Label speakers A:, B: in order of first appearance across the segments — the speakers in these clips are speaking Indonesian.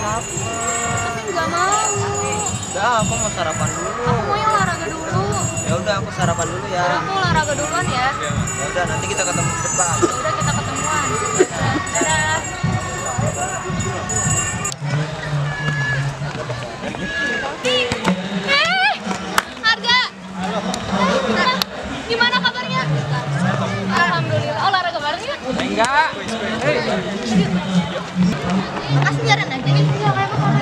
A: Tapi nggak mau.
B: Udah, aku mau sarapan dulu.
A: Aku maunya olahraga dulu.
B: Ya udah, aku sarapan dulu ya.
A: Udah, aku olahraga duluan ya.
B: Ya udah, nanti kita ketemu di depan.
A: Ya udah, kita ketemuan. Dadah. Harga. Gimana kabarnya? Alhamdulillah. Olahraga bareng ya?
B: Enggak.
A: Makasih jalan aja nih.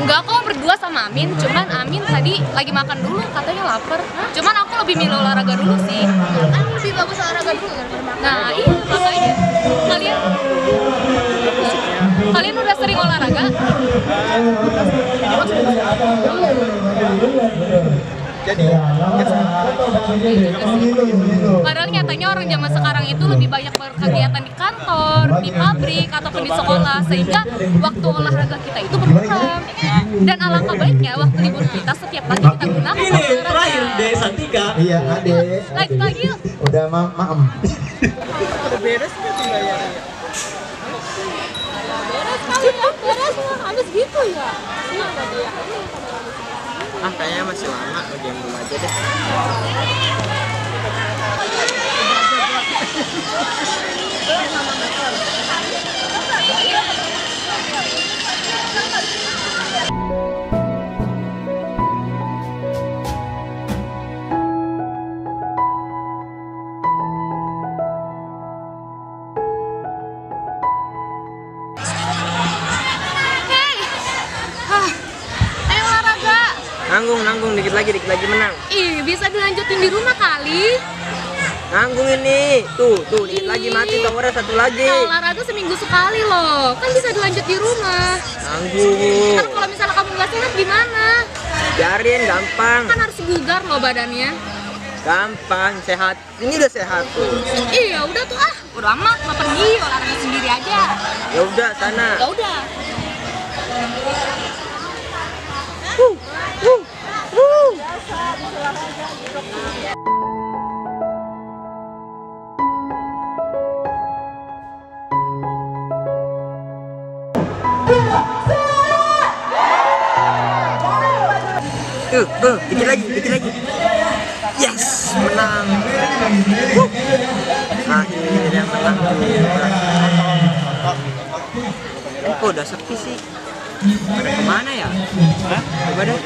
A: Enggak, kok berdua sama Amin. Cuman Amin tadi lagi makan dulu, katanya lapar. Cuman aku lebih milih olahraga dulu sih. Kan lebih bagus olahraga dulu daripada makan. Nah, iya makanya. Kalian udah sering olahraga?
B: Jadi,
A: Padahal nyatanya orang zaman sekarang itu lebih banyak berkegiatan di kantor, di pabrik, ataupun di sekolah, sehingga waktu olahraga kita itu berkurang. Dan alangkah baiknya waktu libur kita setiap pagi kita gunakan
C: Ini
A: olahraga.
C: terakhir deh Santika.
D: Iya, adek.
A: Lagi yuk.
D: Udah maem.
B: udah beres kan bayarnya?
A: Beres kali ya, beres habis gitu ya. Senang gak dia?
B: Ah, kayaknya masih lama. Udah yang dulu aja deh.
A: Hei, ayo olahraga.
B: Nanggung, dikit lagi menang.
A: Ih, bisa dilanjutin di rumah kali.
B: Nanggung ini. Tuh, dikit lagi mati towernya satu lagi.
A: Nah, olahraga seminggu sekali loh. Kan bisa dilanjut di rumah.
B: Nanggung.
A: Ntar kalau misalnya kamu nggak sehat gimana?
B: Biarin, gampang.
A: Kan harus bugar loh badannya.
B: Gampang, sehat. Ini udah sehat tuh.
A: Iya, udah tuh ah. Udah amat, mau pergi olahraga sendiri aja.
B: Ya udah, sana.
A: Ya udah.
B: Dikit lagi. Yes, menang. Akhirnya menang juga. Kok udah sepi sih? Pada kemana ya? Coba deh.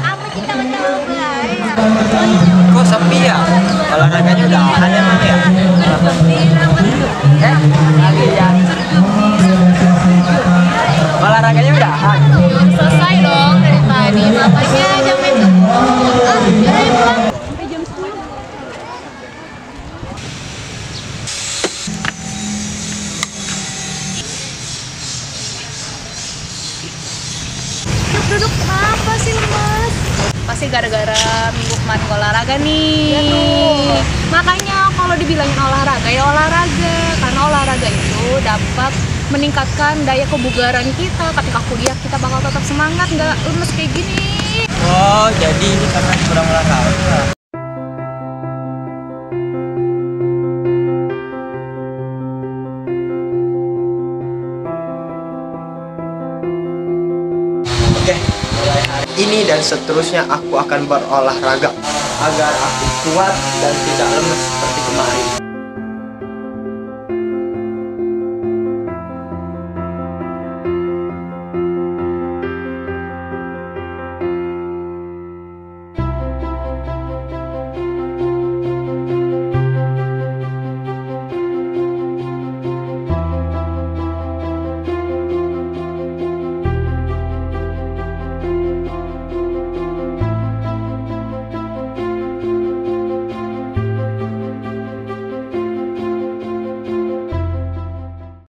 A: Apa kita mencoba ya?
B: Kok sepi ya? Olahraganya udah ada emang ya? Olahraganya udah ada.
A: Belum selesai dong dari tadi, makanya jangan main kebun. Ayo pulang. Sampai jam 10. Duduk kenapa sih lemas? Pasti gara-gara minggu kemarin olahraga nih. Ya tuh. Makanya kalau dibilangin olahraga ya olahraga, karena olahraga itu dapat meningkatkan daya kebugaran kita. Ketika kuliah kita bakal tetap semangat, nggak lemes kayak gini.
B: Oh, jadi ini karena kurang olahraga. Oke, mulai hari ini dan seterusnya aku akan berolahraga agar aku kuat dan tidak lemes seperti kemarin.